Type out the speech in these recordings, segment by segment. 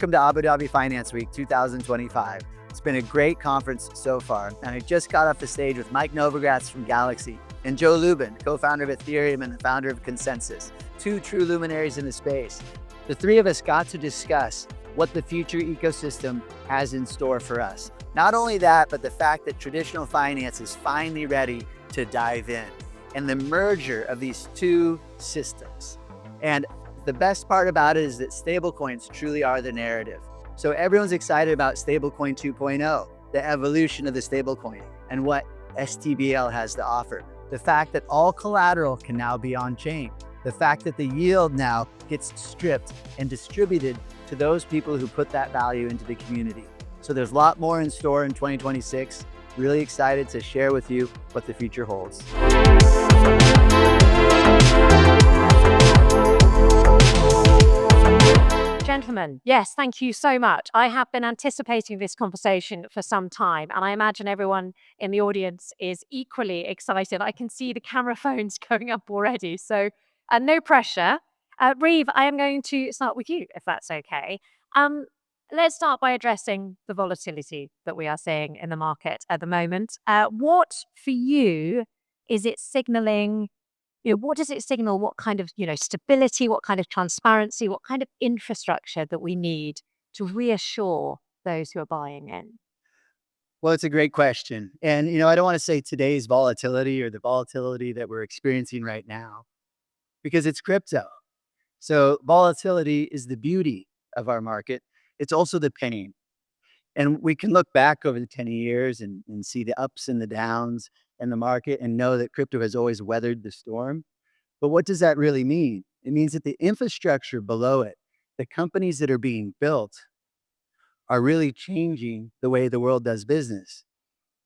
Welcome to Abu Dhabi Finance Week 2025. It's been a great conference so far, and I just got off the stage with Mike Novogratz from Galaxy and Joe Lubin, co-founder of Ethereum and the founder of Consensus, two true luminaries in the space. The three of us got to discuss what the future ecosystem has in store for us. Not only that, but the fact that traditional finance is finally ready to dive in, and the merger of these two systems. And the best part about it is that stablecoins truly are the narrative. So everyone's excited about Stablecoin 2.0, the evolution of the stablecoin, and what STBL has to offer. The fact that all collateral can now be on chain. The fact that the yield now gets stripped and distributed to those people who put that value into the community. So there's a lot more in store in 2026. Really excited to share with you what the future holds. Gentlemen, yes, thank you so much. I have been anticipating this conversation for some time, and I imagine everyone in the audience is equally excited. I can see the camera phones going up already, so no pressure. Reeve, I am going to start with you, if that's okay. Let's start by addressing the volatility that we are seeing in the market at the moment. What, for you, is it signaling? What does it signal? What kind of, stability, what kind of transparency, what kind of infrastructure that we need to reassure those who are buying in? Well, it's a great question. And, I don't want to say today's volatility or the volatility that we're experiencing right now, because it's crypto. So volatility is the beauty of our market. It's also the pain. And we can look back over the 10 years and see the ups and the downs in the market and know that crypto has always weathered the storm. But what does that really mean? It means that the infrastructure below it, the companies that are being built, are really changing the way the world does business.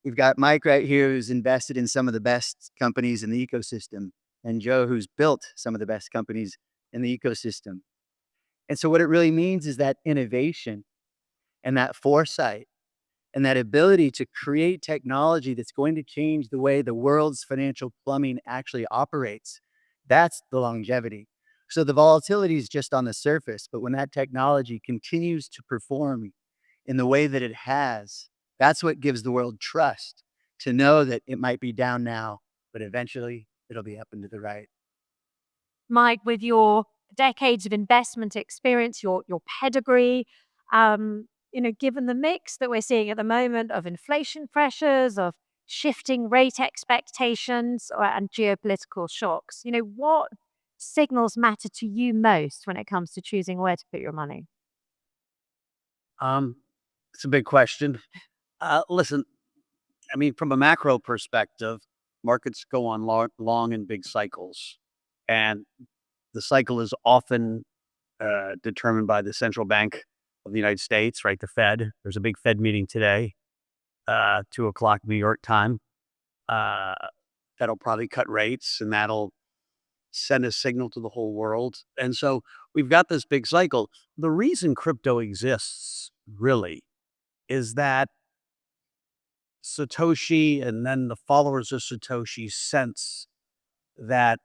We've got Mike right here who's invested in some of the best companies in the ecosystem, and Joe who's built some of the best companies in the ecosystem. And so what it really means is that innovation and that foresight and that ability to create technology that's going to change the way the world's financial plumbing actually operates. That's the longevity. So the volatility is just on the surface, but when that technology continues to perform in the way that it has, that's what gives the world trust to know that it might be down now, but eventually it'll be up and to the right. Mike, with your decades of investment experience, your pedigree, given the mix that we're seeing at the moment of inflation pressures, of shifting rate expectations, and geopolitical shocks, what signals matter to you most when it comes to choosing where to put your money? It's a big question. Listen, I mean, from a macro perspective, markets go on long and big cycles, and the cycle is often determined by the central bank of the United States, right? The Fed. There's a big Fed meeting today, 2:00 New York time. That'll probably cut rates, and that'll send a signal to the whole world. And so we've got this big cycle. The reason crypto exists really is that Satoshi and then the followers of Satoshi sense that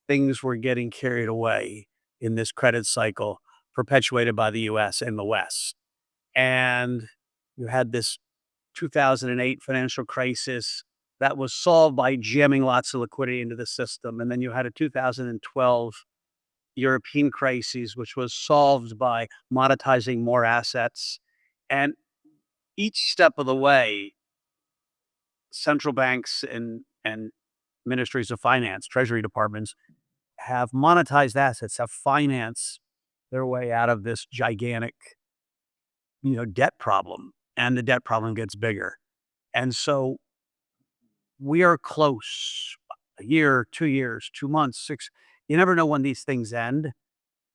things were getting carried away in this credit cycle perpetuated by the US and the West. And you had this 2008 financial crisis that was solved by jamming lots of liquidity into the system. And then you had a 2012 European crisis, which was solved by monetizing more assets. And each step of the way, central banks and ministries of finance, treasury departments, have monetized assets, have financed their way out of this gigantic, debt problem. And the debt problem gets bigger. And so we are close, a year, 2 years, 2 months, 6. You never know when these things end,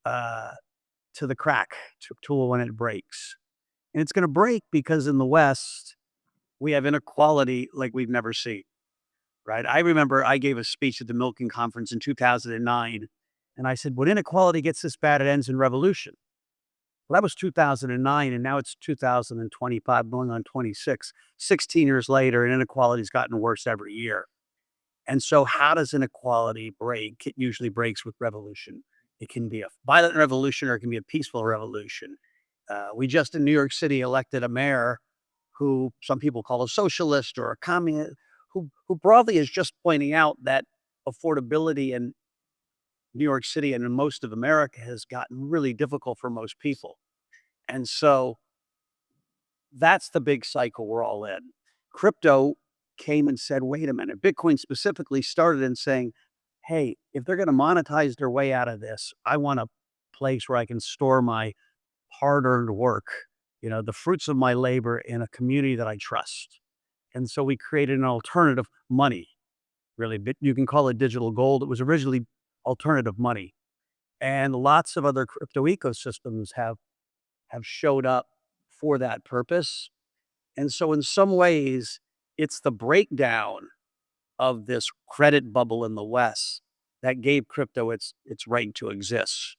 to the crack, to when it breaks. And it's going to break because in the West, we have inequality like we've never seen, right? I remember I gave a speech at the Milken Conference in 2009, and I said, when inequality gets this bad, it ends in revolution. Well, that was 2009, and now it's 2025, going on 26. 16 years later, and inequality's gotten worse every year. And so how does inequality break? It usually breaks with revolution. It can be a violent revolution or it can be a peaceful revolution. We just in New York City elected a mayor who some people call a socialist or a communist, who broadly is just pointing out that affordability in New York City and in most of America has gotten really difficult for most people. And so that's the big cycle we're all in. Crypto came and said, wait a minute, Bitcoin specifically started in saying, hey, if they're going to monetize their way out of this, I want a place where I can store my hard earned work, the fruits of my labor in a community that I trust. And so we created an alternative money, really. You can call it digital gold. It was originally alternative money. And lots of other crypto ecosystems have showed up for that purpose. And so in some ways, it's the breakdown of this credit bubble in the West that gave crypto its right to exist.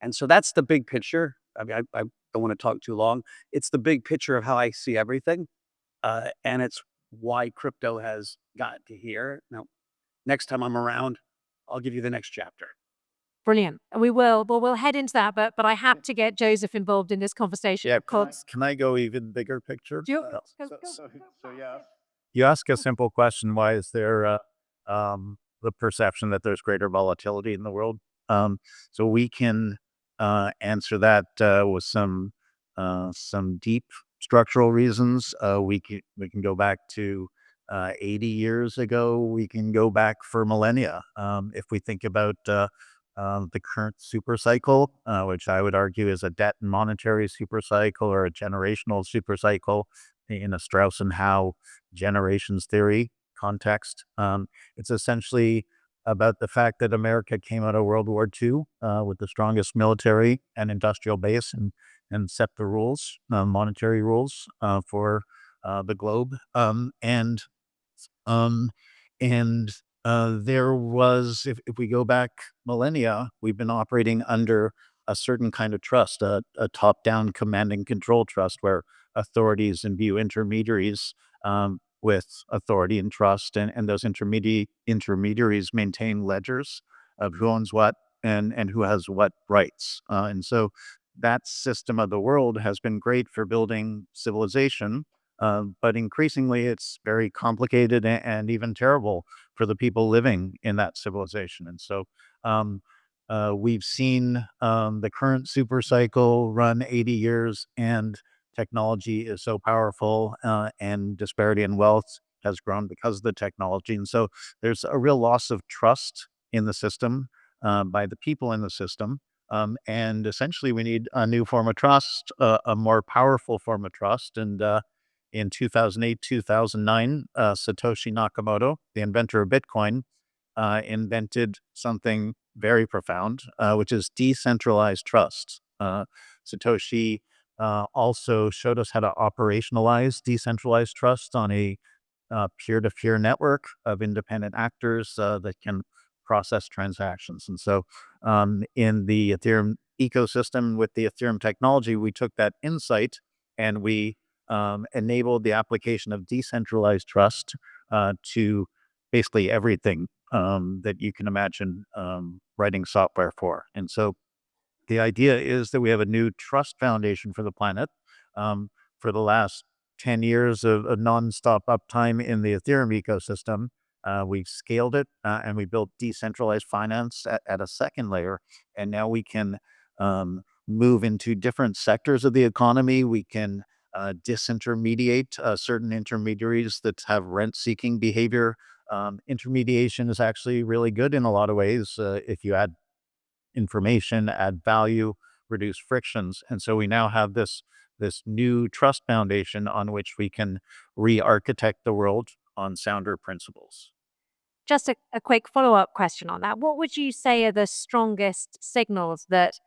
And so that's the big picture. I mean, I don't want to talk too long. It's the big picture of how I see everything. And it's why crypto has gotten to here. Now, next time I'm around, I'll give you the next chapter. Brilliant. And we will. Well, we'll head into that, but I have to get Joseph involved in this conversation. Yeah, Because can I go even bigger picture? do you, Yeah. You ask a simple question: why is there the perception that there's greater volatility in the world? So we can answer that with some deep structural reasons. We can go back to 80 years ago. We can go back for millennia. If we think about the current super cycle, which I would argue is a debt and monetary super cycle or a generational super cycle in a Strauss and Howe generations theory context. It's essentially about the fact that America came out of World War II with the strongest military and industrial base and set the rules, monetary rules for the globe. Um, and there was, if we go back millennia, we've been operating under a certain kind of trust, a top-down command and control trust, where authorities imbue intermediaries with authority and trust, and those intermediaries maintain ledgers of who owns what and who has what rights. And so that system of the world has been great for building civilization, but increasingly, it's very complicated and even terrible for the people living in that civilization. And so um, we've seen the current super cycle run 80 years, and technology is so powerful, and disparity in wealth has grown because of the technology. And so there's a real loss of trust in the system by the people in the system. And essentially, we need a new form of trust, a more powerful form of trust. And in 2008, 2009, Satoshi Nakamoto, the inventor of Bitcoin, invented something very profound, which is decentralized trust. Satoshi also showed us how to operationalize decentralized trust on a peer-to-peer network of independent actors that can process transactions. And so in the Ethereum ecosystem with the Ethereum technology, we took that insight and we enabled the application of decentralized trust to basically everything that you can imagine writing software for. And so the idea is that we have a new trust foundation for the planet. For the last 10 years of nonstop uptime in the Ethereum ecosystem, we've scaled it and we built decentralized finance at a second layer. And now we can move into different sectors of the economy. We can disintermediate certain intermediaries that have rent-seeking behavior. Intermediation is actually really good in a lot of ways if you add information, add value, reduce frictions. And so we now have this new trust foundation on which we can re-architect the world on sounder principles. just a quick follow-up question on that. What would you say are the strongest signals that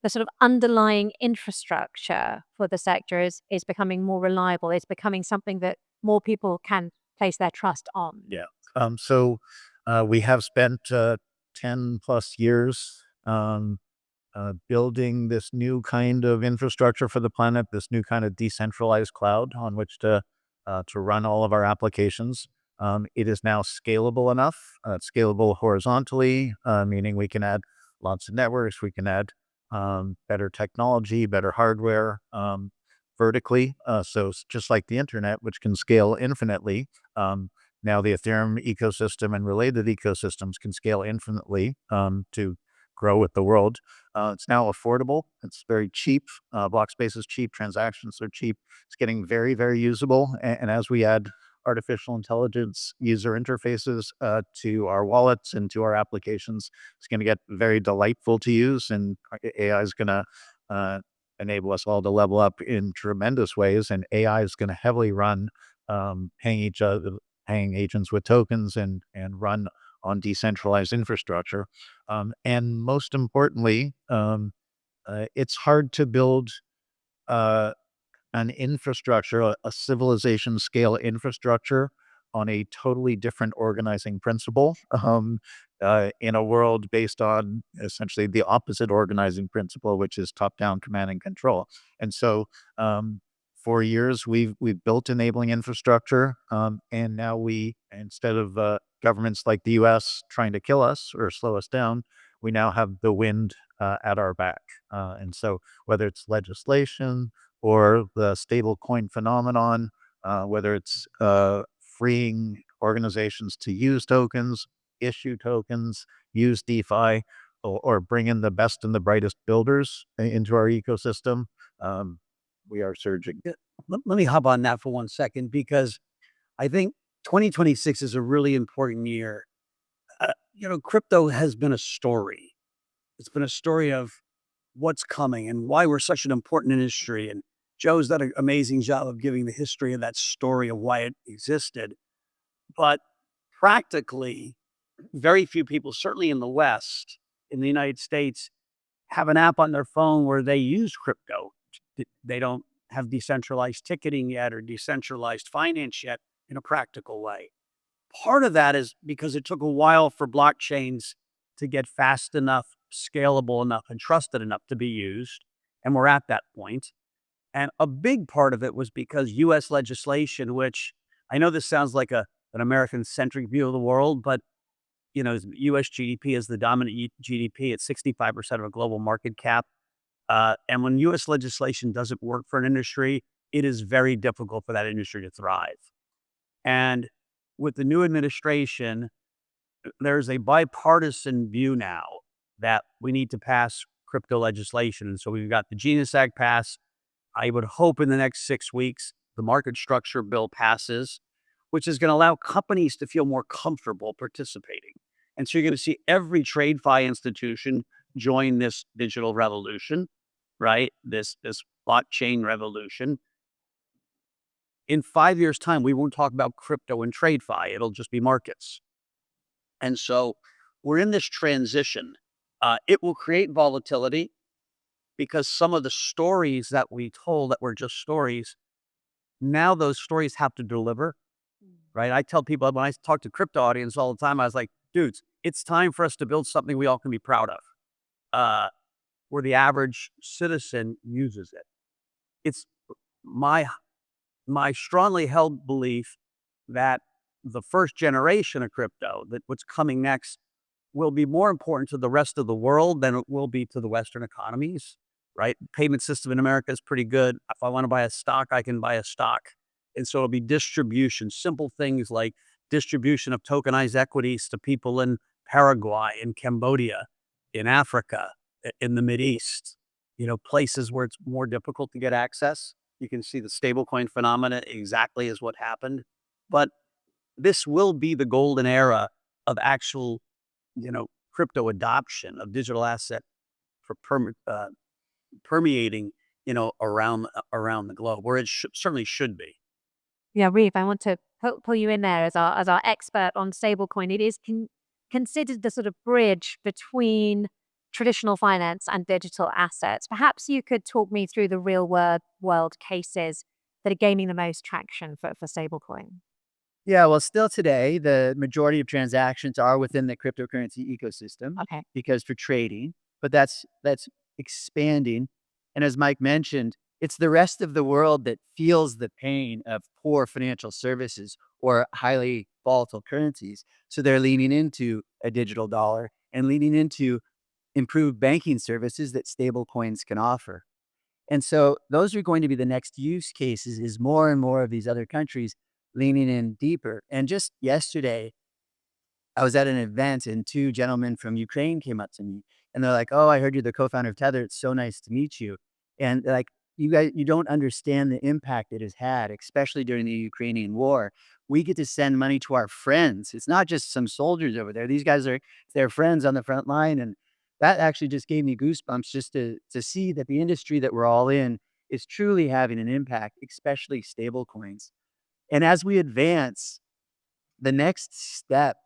the sort of underlying infrastructure for the sector is becoming more reliable? It's becoming something that more people can place their trust on? Yeah. So we have spent 10 plus years building this new kind of infrastructure for the planet, this new kind of decentralized cloud on which to run all of our applications. It is now scalable enough. It's scalable horizontally, meaning we can add lots of networks. We can add better technology, better hardware, vertically. So just like the internet, which can scale infinitely, now the Ethereum ecosystem and related ecosystems can scale infinitely to grow with the world. It's now affordable. It's very cheap. Block space is cheap. Transactions are cheap. It's getting very, very usable. And as we add artificial intelligence user interfaces to our wallets and to our applications, it's going to get very delightful to use. And AI is going to enable us all to level up in tremendous ways. And AI is going to heavily run paying agents with tokens and run on decentralized infrastructure. And most importantly, it's hard to build uh, an infrastructure, a civilization scale infrastructure on a totally different organizing principle, in a world based on essentially the opposite organizing principle, which is top down command and control. And so, for years, we've built enabling infrastructure, and now instead of governments like the U.S. trying to kill us or slow us down, we now have the wind at our back. And so, whether it's legislation or the stablecoin phenomenon, whether it's freeing organizations to use tokens, issue tokens, use DeFi, or bring in the best and the brightest builders into our ecosystem. We are surging. Let me hop on that for 1 second, because I think 2026 is a really important year. Crypto has been a story. It's been a story of what's coming and why we're such an important industry. And Joe's done an amazing job of giving the history of that story of why it existed. But practically, very few people, certainly in the West, in the United States, have an app on their phone where they use crypto. They don't have decentralized ticketing yet or decentralized finance yet in a practical way. Part of that is because it took a while for blockchains to get fast enough, scalable enough, and trusted enough to be used. And we're at that point. And a big part of it was because US legislation, which I know this sounds like an American-centric view of the world, but US GDP is the dominant GDP at 65% of a global market cap. And when US legislation doesn't work for an industry, it is very difficult for that industry to thrive. And with the new administration, there's a bipartisan view now that we need to pass crypto legislation. And so we've got the Genius Act passed. I would hope in the next 6 weeks, the market structure bill passes, which is going to allow companies to feel more comfortable participating. And so you're going to see every TradeFi institution join this digital revolution, right? This blockchain revolution. In 5 years' time, we won't talk about crypto and TradeFi. It'll just be markets. And so we're in this transition. It will create volatility because some of the stories that we told that were just stories, now those stories have to deliver, right? I tell people when I talk to crypto audience all the time, I was like, dudes, it's time for us to build something we all can be proud of, where the average citizen uses it. It's my strongly held belief that the first generation of crypto, that what's coming next, will be more important to the rest of the world than it will be to the Western economies, right? Payment system in America is pretty good. If I want to buy a stock, I can buy a stock. And so it'll be distribution, simple things like distribution of tokenized equities to people in Paraguay, in Cambodia, in Africa, in the Mideast, places where it's more difficult to get access. You can see the stablecoin phenomena exactly is what happened. But this will be the golden era of actual, crypto adoption of digital asset for permeating, around the globe, where it certainly should be. Yeah, Reeve, I want to pull you in there as our expert on stablecoin. It is considered the sort of bridge between traditional finance and digital assets. Perhaps you could talk me through the real world cases that are gaining the most traction for stablecoin. Yeah, well, still today, the majority of transactions are within the cryptocurrency ecosystem Okay. because for trading, but that's expanding. And as Mike mentioned, it's the rest of the world that feels the pain of poor financial services or highly volatile currencies. So they're leaning into a digital dollar and leaning into improved banking services that stablecoins can offer. And so those are going to be the next use cases is more and more of these other countries leaning in deeper. And just yesterday, I was at an event and two gentlemen from Ukraine came up to me and they're like, "Oh, I heard you're the co-founder of Tether. It's so nice to meet you." And they're like, "You guys, you don't understand the impact it has had, especially during the Ukrainian war. We get to send money to our friends. It's not just some soldiers over there. These guys are their friends on the front line." And that actually just gave me goosebumps just to see that the industry that we're all in is truly having an impact, especially stable coins. And as we advance, the next step,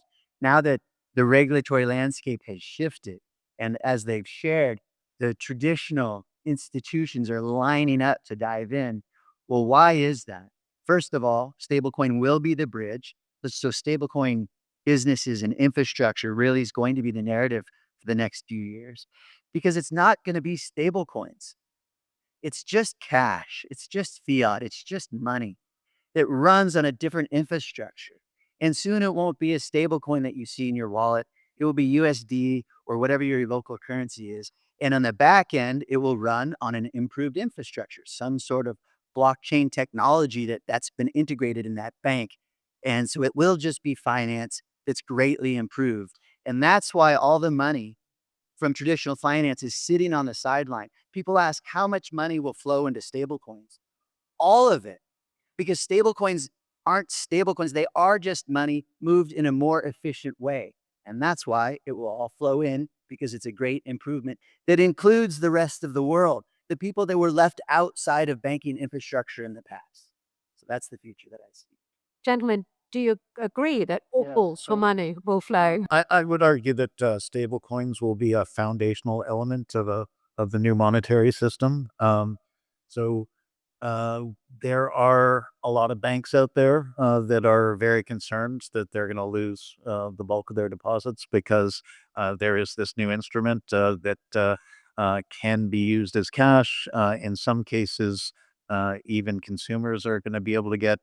now that the regulatory landscape has shifted, and as they've shared, the traditional institutions are lining up to dive in. Well, why is that? First of all, stablecoin will be the bridge. So stablecoin businesses and infrastructure really is going to be the narrative for the next few years because it's not going to be stablecoins. It's just cash. It's just fiat. It's just money that runs on a different infrastructure. And soon it won't be a stable coin that you see in your wallet. It will be USD or whatever your local currency is. And on the back end, it will run on an improved infrastructure, some sort of blockchain technology that's been integrated in that bank. And so it will just be finance that's greatly improved. And that's why all the money from traditional finance is sitting on the sideline. People ask how much money will flow into stable coins. All of it, because stablecoins aren't stablecoins. They are just money moved in a more efficient way. And that's why it will all flow in because it's a great improvement that includes the rest of the world, the people that were left outside of banking infrastructure in the past. So that's the future that I see. Gentlemen, do you agree that Yeah. all for money will flow? I would argue that stable coins will be a foundational element of the new monetary system. So uh, there are a lot of banks out there that are very concerned that they're going to lose the bulk of their deposits because there is this new instrument that can be used as cash. In some cases, even consumers are going to be able to get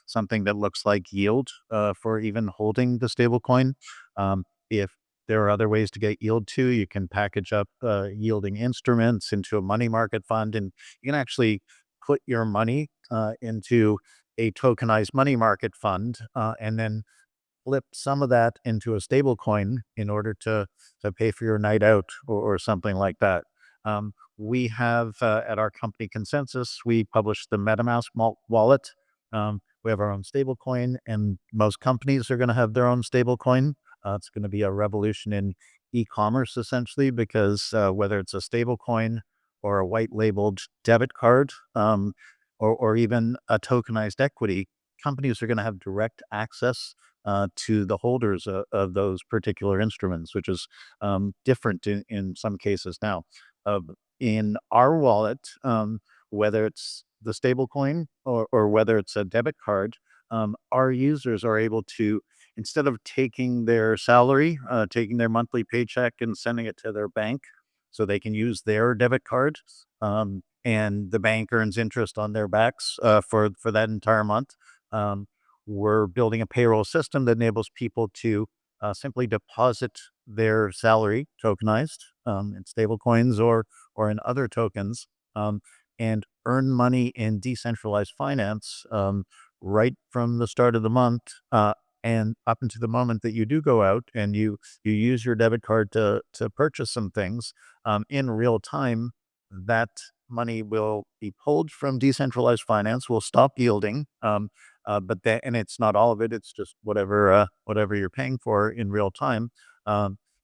something that looks like yield for even holding the stable coin. If there are other ways to get yield too, you can package up yielding instruments into a money market fund, and you can actually put your money into a tokenized money market fund, and then flip some of that into a stable coin in order to pay for your night out or something like that. We have at our company Consensus, we publish the MetaMask wallet. We have our own stable coin, and most companies are going to have their own stable coin. It's going to be a revolution in e-commerce essentially because whether it's a stable coin or a white labeled debit card, or even a tokenized equity, companies are going to have direct access to the holders of those particular instruments, which is different in some cases now. Uh, in our wallet, whether it's the stable coin or whether it's a debit card, our users are able to, instead of taking their salary, taking their monthly paycheck and sending it to their bank so they can use their debit card, and the bank earns interest on their backs for that entire month. Um, we're building a payroll system that enables people to simply deposit their salary tokenized in stable coins or in other tokens, um, and earn money in decentralized finance right from the start of the month, and up until the moment that you do go out and you use your debit card to purchase some things in real time. That money will be pulled from decentralized finance, will stop yielding, but that, and it's not all of it. It's just whatever you're paying for in real time.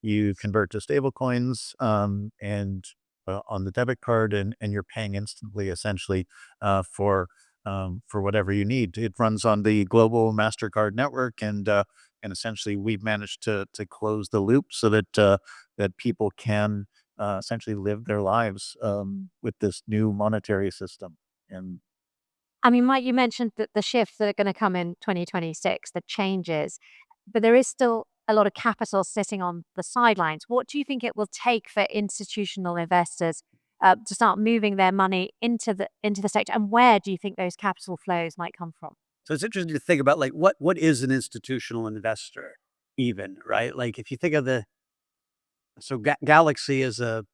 You convert to stable coins, and on the debit card, and you're paying instantly, essentially, for whatever you need. It runs on the global Mastercard network, and essentially we've managed to close the loop so that people can essentially live their lives with this new monetary system. And I mean, Mike, you mentioned that the shifts that are going to come in 2026, the changes, but there is still a lot of capital sitting on the sidelines. What do you think it will take for institutional investors to start moving their money into the sector, and where do you think those capital flows might come from? So it's interesting to think about like what is an institutional investor even, right? Like if you think of So Galaxy is a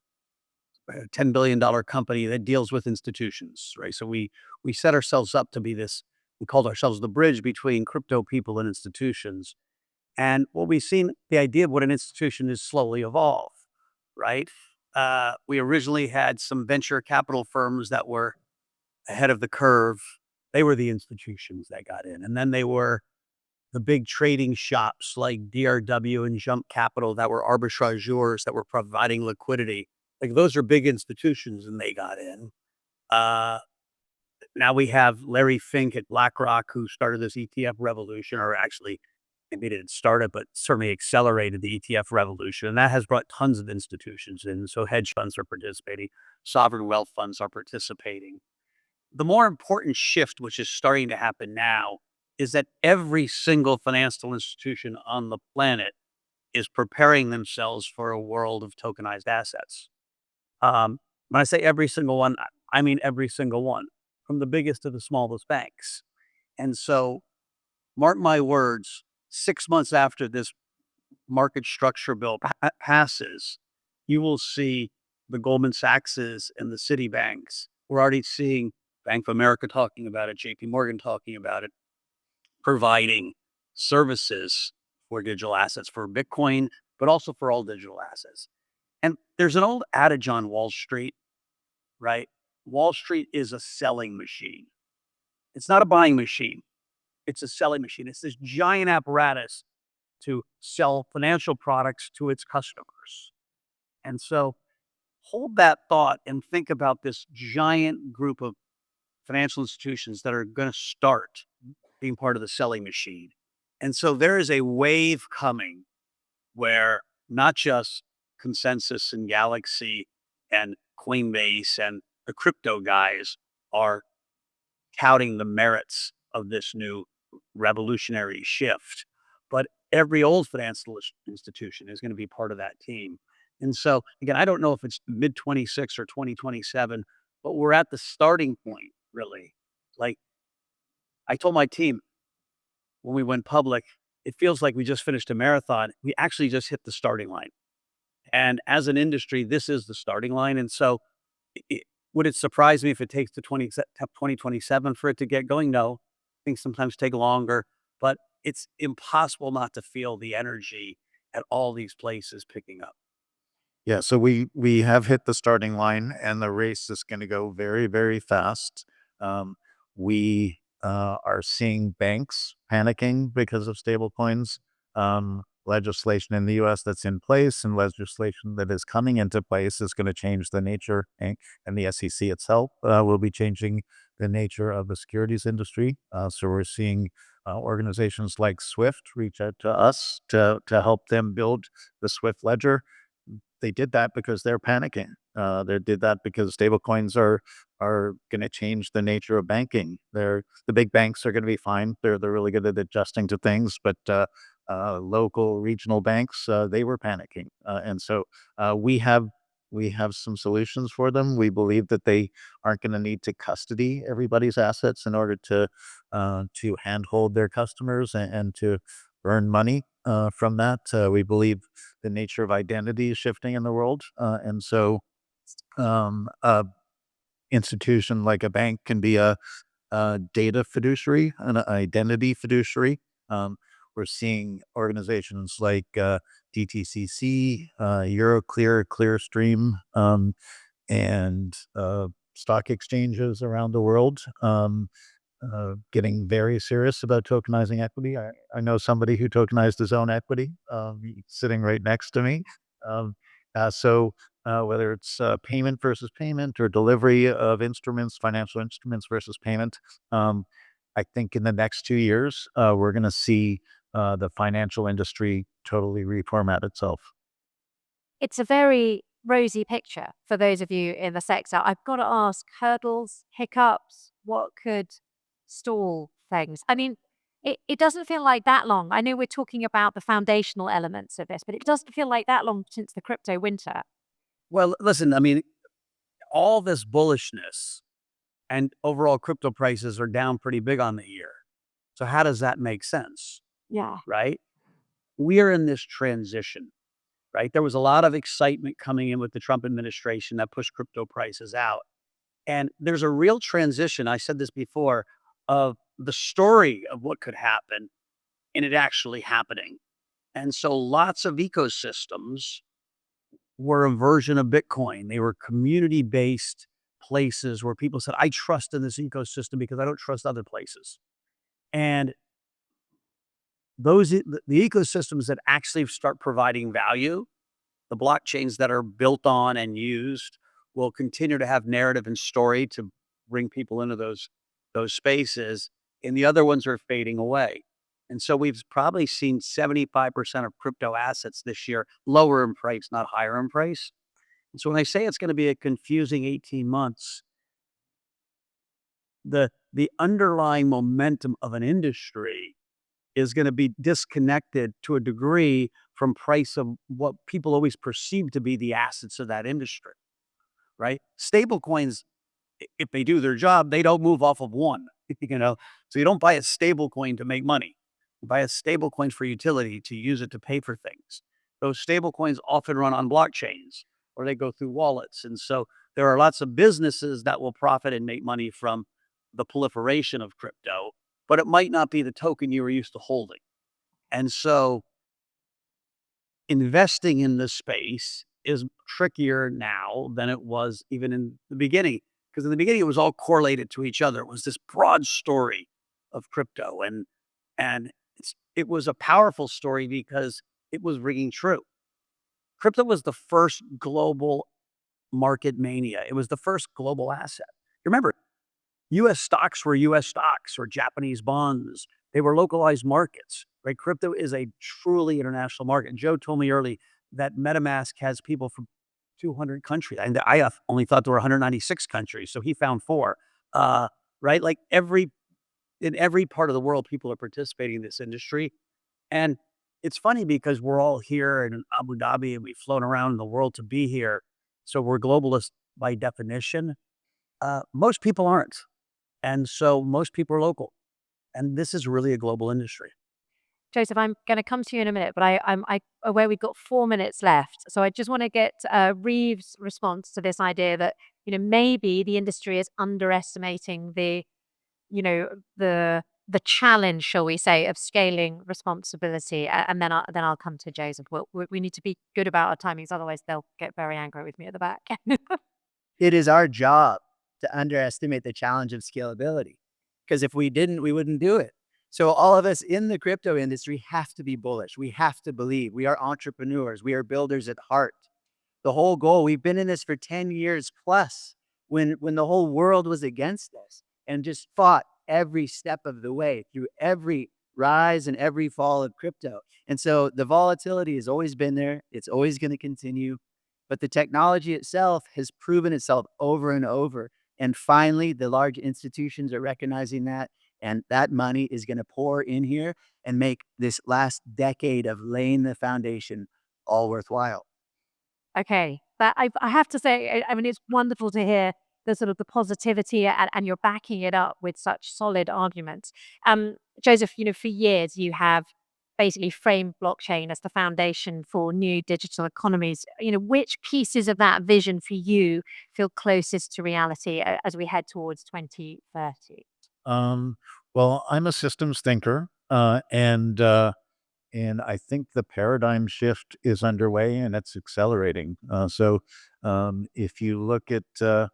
$10 billion company that deals with institutions, right? So we set ourselves up to be this, we called ourselves the bridge between crypto people and institutions. And what we've seen, the idea of what an institution is slowly evolve, right? We originally had some venture capital firms that were ahead of the curve. They were the institutions that got in. And then they were the big trading shops like DRW and Jump Capital that were arbitrageurs that were providing liquidity. Like those are big institutions and they got in. Uh, Now we have Larry Fink at BlackRock who started this ETF revolution, or actually maybe didn't start it, but certainly accelerated the ETF revolution. And that has brought tons of institutions in. So hedge funds are participating, sovereign wealth funds are participating. The more important shift, which is starting to happen now, is that every single financial institution on the planet is preparing themselves for a world of tokenized assets. When I say every single one, I mean every single one, from the biggest to the smallest banks. And so, mark my words, 6 months after this market structure bill passes, you will see the Goldman Sachses and the Citibanks. We're already seeing Bank of America talking about it, JP Morgan talking about it, providing services for digital assets for Bitcoin, but also for all digital assets. And there's an old adage on Wall Street, right? Wall Street is a selling machine. It's not a buying machine. It's a selling machine. It's this giant apparatus to sell financial products to its customers. And so hold that thought and think about this giant group of financial institutions that are going to start being part of the selling machine. And so there is a wave coming where not just Consensus and Galaxy and Coinbase and the crypto guys are touting the merits of this new revolutionary shift, but every old financial institution is going to be part of that team. And so, again, I don't know if it's mid 26 or 2027, but we're at the starting point, really. Like I told my team when we went public, it feels like we just finished a marathon. We actually just hit the starting line. And as an industry, this is the starting line. And so, would it surprise me if it takes to 2027 for it to get going? No, things sometimes take longer, but it's impossible not to feel the energy at all these places picking up. Yeah, so we have hit the starting line, and the race is going to go very, very fast. We are seeing banks panicking because of stablecoins. Legislation in the U.S. that's in place and legislation that is coming into place is going to change the nature, and the SEC itself will be changing the nature of the securities industry. So we're seeing organizations like Swift reach out to us to help them build the Swift ledger. They did that because they're panicking. They did that because stablecoins are going to change the nature of banking. The big banks are going to be fine. They're really good at adjusting to things, but local regional banks, they were panicking, and so we have some solutions for them. We believe that they aren't going to need to custody everybody's assets in order to handhold their customers and to earn money from that. We believe the nature of identity is shifting in the world, and so a institution like a bank can be a data fiduciary, an identity fiduciary. We're seeing organizations like DTCC, Euroclear, Clearstream, and stock exchanges around the world getting very serious about tokenizing equity. I know somebody who tokenized his own equity, sitting right next to me. Um, whether it's payment versus payment or delivery of instruments, financial instruments versus payment, I think in the next 2 years, we're going to see the financial industry totally reformat itself. It's a very rosy picture for those of you in the sector. I've got to ask, hurdles, hiccups, what could stall things? I mean, it doesn't feel like that long. I know we're talking about the foundational elements of this, but it doesn't feel like that long since the crypto winter. Well, listen, I mean, all this bullishness and overall crypto prices are down pretty big on the year. So how does that make sense? Yeah. Right? We are in this transition. right? There was a lot of excitement coming in with the Trump administration that pushed crypto prices out. And there's a real transition, I said this before, of the story of what could happen and it actually happening. And so lots of ecosystems were a version of Bitcoin. They were community-based places where people said, "I trust in this ecosystem because I don't trust other places." And the ecosystems that actually start providing value, the blockchains that are built on and used will continue to have narrative and story to bring people into those spaces, and the other ones are fading away. And so we've probably seen 75% of crypto assets this year lower in price, not higher in price. And so when I say it's going to be a confusing 18 months, the underlying momentum of an industry is going to be disconnected to a degree from price of what people always perceive to be the assets of that industry, right? Stable coins, if they do their job, they don't move off of one, you know. So you don't buy a stable coin to make money. You buy a stable coin for utility to use it to pay for things. Those stable coins often run on blockchains or they go through wallets. And so there are lots of businesses that will profit and make money from the proliferation of crypto, but it might not be the token you were used to holding. And so investing in this space is trickier now than it was even in the beginning. Because in the beginning, it was all correlated to each other. It was this broad story of crypto, and it was a powerful story because it was ringing true. Crypto was the first global market mania. It was the first global asset. Remember, U.S. stocks were U.S. stocks or Japanese bonds. They were localized markets, right? Crypto is a truly international market. And Joe told me early that MetaMask has people from 200 countries. And I only thought there were 196 countries. So he found four, right? Like in every part of the world, people are participating in this industry. And it's funny because we're all here in Abu Dhabi and we've flown around the world to be here. So we're globalists by definition. Most people aren't. And so most people are local. And this is really a global industry. Joseph, I'm going to come to you in a minute, but I'm aware we've got 4 minutes left. So I just want to get Reeves' response to this idea that, maybe the industry is underestimating the, you know, the challenge, shall we say, of scaling responsibility. And then I'll come to Joseph. We need to be good about our timings, otherwise they'll get very angry with me at the back. It is our job to underestimate the challenge of scalability, because if we didn't, we wouldn't do it. So all of us in the crypto industry have to be bullish. We have to believe. We are entrepreneurs. We are builders at heart. The whole goal, we've been in this for 10 years plus when the whole world was against us and just fought every step of the way through every rise and every fall of crypto. And so the volatility has always been there. It's always going to continue. But the technology itself has proven itself over and over. And finally, the large institutions are recognizing that. And that money is going to pour in here and make this last decade of laying the foundation all worthwhile. Okay, that I have to say, I mean, it's wonderful to hear the sort of the positivity and you're backing it up with such solid arguments. Joseph, for years you have basically framed blockchain as the foundation for new digital economies. Which pieces of that vision for you feel closest to reality as we head towards 2030? Well, I'm a systems thinker, and I think the paradigm shift is underway and it's accelerating. If you look at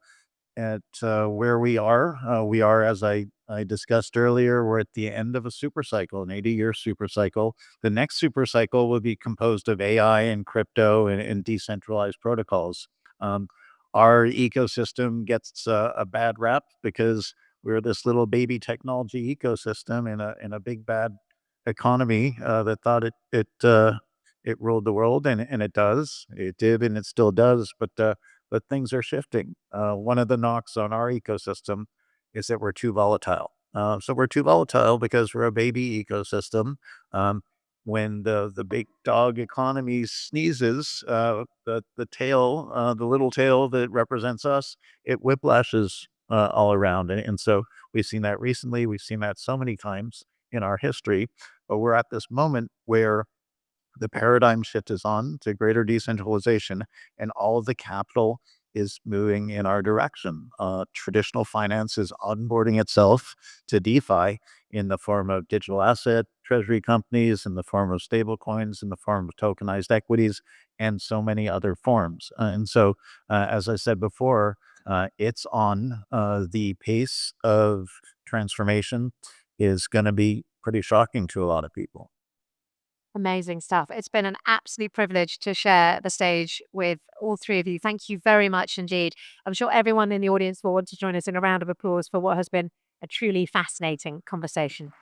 where we are, as I discussed earlier, we're at the end of a super cycle, an 80-year super cycle. The next super cycle will be composed of AI and crypto and decentralized protocols. Um, our ecosystem gets a bad rap because we're this little baby technology ecosystem in a big bad economy that thought it ruled the world, and it does. It did, and it still does. But things are shifting. One of the knocks on our ecosystem is that we're too volatile. So we're too volatile because we're a baby ecosystem. When the big dog economy sneezes, the little tail that represents us, it whiplashes all around. And so we've seen that recently. We've seen that so many times in our history. But we're at this moment where The paradigm shift is on to greater decentralization, and all of the capital is moving in our direction. Traditional finance is onboarding itself to DeFi in the form of digital asset treasury companies, in the form of stablecoins, in the form of tokenized equities, and so many other forms. And so, as I said before, it's on. The pace of transformation is going to be pretty shocking to a lot of people. Amazing stuff. It's been an absolute privilege to share the stage with all three of you. Thank you very much indeed. I'm sure everyone in the audience will want to join us in a round of applause for what has been a truly fascinating conversation.